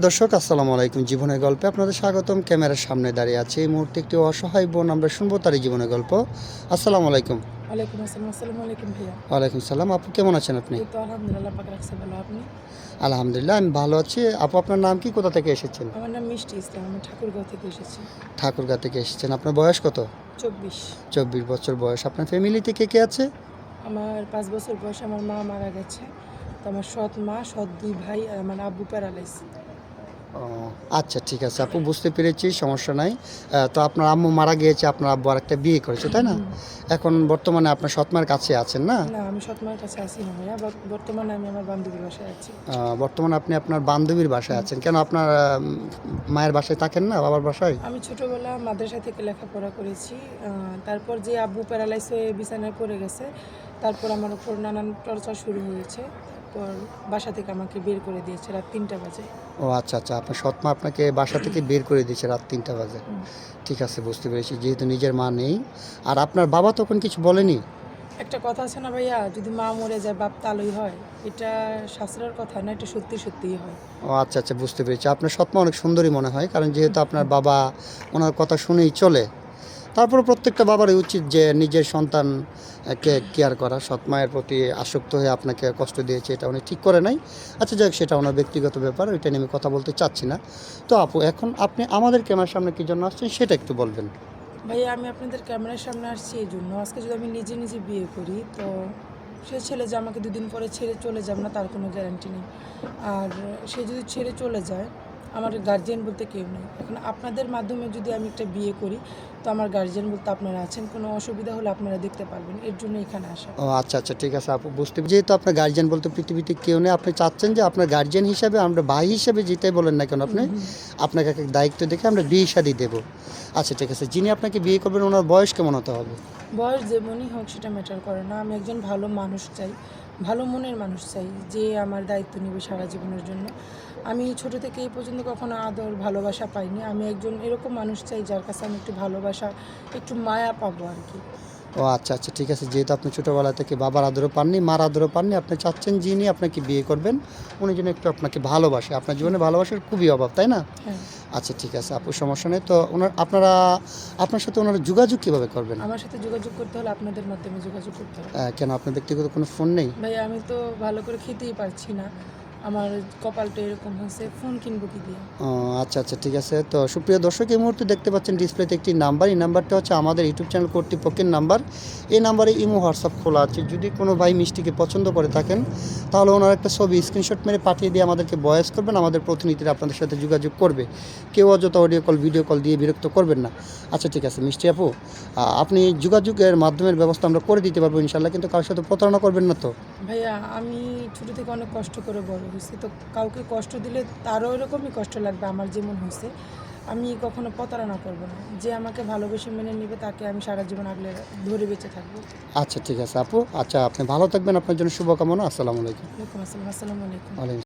দর্শক আসসালামু আলাইকুম। জীবনের গল্পে আপনাদের স্বাগতম। ক্যামেরার সামনে দাঁড়িয়ে আছে এই মুহূর্তে একটি অসহায় বোন, আমরা শুনবো তারই জীবনের গল্প। আসসালামু আলাইকুম। ওয়ালাইকুম আসসালাম। আসসালামু আলাইকুম ভাইয়া। ওয়ালাইকুম সালাম। আপু কেমন আছেন আপনি? এই তো আলহামদুলিল্লাহ, পাক রাখছে ভালো। আপনি? আলহামদুলিল্লাহ আমি ভালো আছি। আপু আপনার নাম কি, কোথা থেকে এসেছেন? আমার নাম মিষ্টি ইসলাম, আমি ঠাকুরগাঁও থেকে এসেছি। ঠাকুরগাঁ থেকে এসেছেন। আপনার বয়স কত? 24। 24 বছর বয়স। আপনার ফ্যামিলিতে কে কে আছে? আমার 5 বছর বয়সে আমার মা মারা গেছে। তো আমার সৎ মা, সৎ 2 ভাই আর আমার আব্বু প্যারালাইজ। ও আচ্ছা, ঠিক আছে আপু, বুঝতে পেরেছি, সমস্যা নাই। তো আপনার আম্মু মারা গিয়েছে, আপনার আব্বু আরেকটা বিয়ে করেছে, তাই না? এখন বর্তমানে আপনার সৎমার কাছে আছেন না? না, আমি সৎ মার কাছে আছি না ভাইয়া। বর্তমানে আমি আমার বান্ধবীর বাসায় আছি। বর্তমানে আপনি আপনার বান্ধবীর বাসায় আছেন কেন? আপনার মায়ের বাসায় থাকেন না, বাবার বাসায়? আমি ছোটোবেলা মাদ্রাসা থেকে লেখাপড়া করেছি। তারপর যে আব্বু প্যারালাইজ হয়ে বিছানায় পড়ে গেছে, তারপর আমার উপর নানান টর্চার শুরু হয়েছে। তারপর বাসা থেকে আমাকে বের করে দিয়েছে রাত 3টা বাজে। ও আচ্ছা আচ্ছা, আপনার সৎমা আপনাকে বাসা থেকে বের করে দিয়েছে রাত 3টা বাজে। ঠিক আছে, বুঝতে পেরেছি। যেহেতু নিজের মা নেই, আর আপনার বাবা তখন কিছু বলেনি? একটা কথা আছে না ভাইয়া, যদি মা মরে যায় বাপ তালই হয়। এটা শাস্ত্রের কথা না, এটা সত্যি সত্যিই হয়। ও আচ্ছা আচ্ছা, বুঝতে পেরেছি। আপনার সৎমা অনেক সুন্দরী মনে হয়, কারণ যেহেতু আপনার বাবা ওনার কথা শুনেই চলে। তারপরে প্রত্যেকটা বাবারই উচিত যে নিজের সন্তানকে কেয়ার করা। সৎমায়ের প্রতি আসক্ত হয়ে আপনাকে কষ্ট দিয়েছে, এটা উনি ঠিক করে নাই। আচ্ছা যাক, সেটা ওনার ব্যক্তিগত ব্যাপার, ওইটা নিয়ে আমি কথা বলতে চাচ্ছি না। তো আপু, এখন আপনি আমাদের ক্যামেরার সামনে কী জন্য আসছেন সেটা একটু বলবেন। ভাইয়া, আমি আপনাদের ক্যামেরার সামনে আসছি এই জন্য, আজকে যদি আমি নিজে নিজে বিয়ে করি তো সে ছেলে যে আমাকে দুদিন পরে ছেড়ে চলে যাবে না তার কোনো গ্যারান্টি নেই। আর সে যদি ছেড়ে চলে যায়, আমার গার্জিয়ান বলতে কেউ নেই। এখন আপনাদের মাধ্যমে যদি আমি একটা বিয়ে করি তো আমার গার্জিয়ান বলতে আপনারা আছেন, কোনো অসুবিধা হলে আপনারা দেখতে পারবেন, এর জন্য এখানে আসা। ও আচ্ছা আচ্ছা, ঠিক আছে আপু, যেহেতু আপনার গার্জিয়ান বলতে পৃথিবীতে কেউ নেই, আপনি চাচ্ছেন যে আপনার গার্জিয়ান হিসাবে, আমরা ভাই হিসাবে যেটাই বলেন না কেন আপনি, আপনাকে একটা দায়িত্ব দেখে আমরা বিয়ে শাদী দেবো। আচ্ছা ঠিক আছে, যিনি আপনাকে বিয়ে করবেন ওনার বয়স কেমন হতে হবে? বয়স যেমনই হোক সেটা ম্যাটার করে না। আমি একজন ভালো মানুষ চাই, ভালো মনের মানুষ চাই, যে আমার দায়িত্ব নেবে সারা জীবনের জন্য। আমি ছোট থেকে এই পর্যন্ত কখনো আদর ভালোবাসা পাইনি। আমি একজন এরকম মানুষ চাই যার কাছে আমি একটু ভালোবাসা, একটু মায়া পাবো আর কি। ও আচ্ছা আচ্ছা, ঠিক আছে। যেহেতু আপনি ছোটোবেলা থেকে বাবার আদরও পাননি, মার আদরও পাননি, আপনি চাচ্ছেন যিনি আপনাকে বিয়ে করবেন উনি যেন একটু আপনাকে ভালোবাসে। আপনার জীবনে ভালোবাসার খুবই অভাব, তাই না? হ্যাঁ। আচ্ছা ঠিক আছে আপু, সমস্যা নেই। তো আপনারা আপনার সাথে ওনারা যোগাযোগ কীভাবে করবেন? আমার সাথে যোগাযোগ করতে হলে আপনাদের মাধ্যমে যোগাযোগ করতে হবে। কেন, আপনার ব্যক্তিগত কোনো ফোন নেই? ভাই, আমি তো ভালো করে খেতেই পারছি না, আমার কপালটা এরকম হয়েছে, ফোন কিনবো কি দিয়ে? ও আচ্ছা আচ্ছা, ঠিক আছে। তো সুপ্রিয় দর্শক, এই মুহূর্তে দেখতে পাচ্ছেন ডিসপ্লেতে একটি নাম্বার। এই নাম্বারটা হচ্ছে আমাদের ইউটিউব চ্যানেল কর্তৃপক্ষের নাম্বার। এই নাম্বারে ইমো হোয়াটসঅ্যাপ খোলা আছে। যদি কোনো ভাই মিষ্টিকে পছন্দ করে থাকেন তাহলে ওনার একটা ছবি স্ক্রিনশট মেরে পাঠিয়ে দিয়ে আমাদেরকে ভয়েস করবেন, আমাদের প্রতিনিধিরা আপনাদের সাথে যোগাযোগ করবে। কেউ অযথা অডিও কল ভিডিও কল দিয়ে বিরক্ত করবেন না। আচ্ছা ঠিক আছে মিষ্টি আপু, আপনি যোগাযোগের মাধ্যমের ব্যবস্থা আমরা করে দিতে পারবো ইনশাল্লাহ, কিন্তু কারোর সাথে প্রতারণা করবেন না তো? ভাইয়া, আমি ছোটো থেকে অনেক কষ্ট করে বড় হয়েছি, তো কাউকে কষ্ট দিলে তারও এরকমই কষ্ট লাগবে আমার যেমন হয়েছে। আমি কখনো প্রতারণা করবো না। যে আমাকে ভালোবেসে মেনে নেবে তাকে আমি সারা জীবন আগলে ধরে বেঁচে থাকবো। আচ্ছা ঠিক আছে আপু, আচ্ছা আপনি ভালো থাকবেন, আপনার জন্য শুভকামনা। আসসালামু আলাইকুম। ওয়ালাইকুম আসসালাম। আসসালামু আলাইকুম। ওয়ালাইকুম